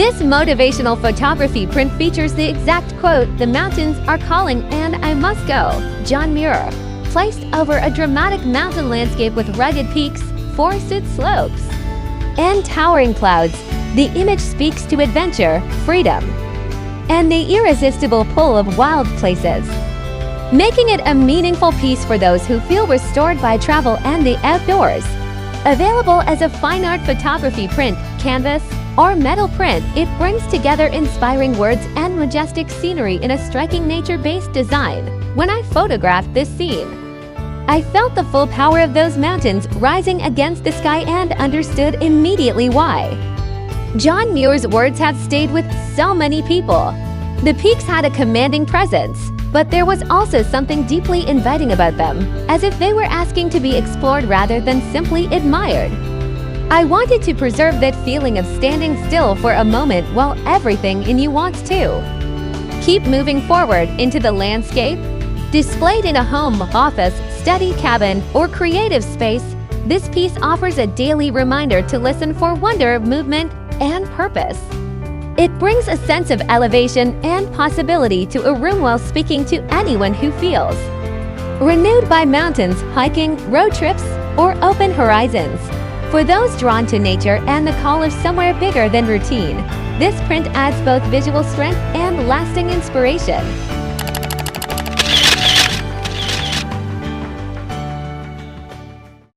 This motivational photography print features the exact quote, "The mountains are calling and I must go," John Muir, placed over a dramatic mountain landscape with rugged peaks, forested slopes, and towering clouds. The image speaks to adventure, freedom, and the irresistible pull of wild places, making it a meaningful piece for those who feel restored by travel and the outdoors. Available as a fine art photography print, canvas, or metal print, it brings together inspiring words and majestic scenery in a striking nature-based design. When I photographed this scene, I felt the full power of those mountains rising against the sky and understood immediately why. John Muir's words have stayed with so many people. The peaks had a commanding presence, but there was also something deeply inviting about them, as if they were asking to be explored rather than simply admired. I wanted to preserve that feeling of standing still for a moment while everything in you wants to keep moving forward into the landscape. Displayed in a home, office, study, cabin, or creative space, this piece offers a daily reminder to listen for wonder, movement, and purpose. It brings a sense of elevation and possibility to a room while speaking to anyone who feels renewed by mountains, hiking, road trips, or open horizons. For those drawn to nature and the call of somewhere bigger than routine, this print adds both visual strength and lasting inspiration.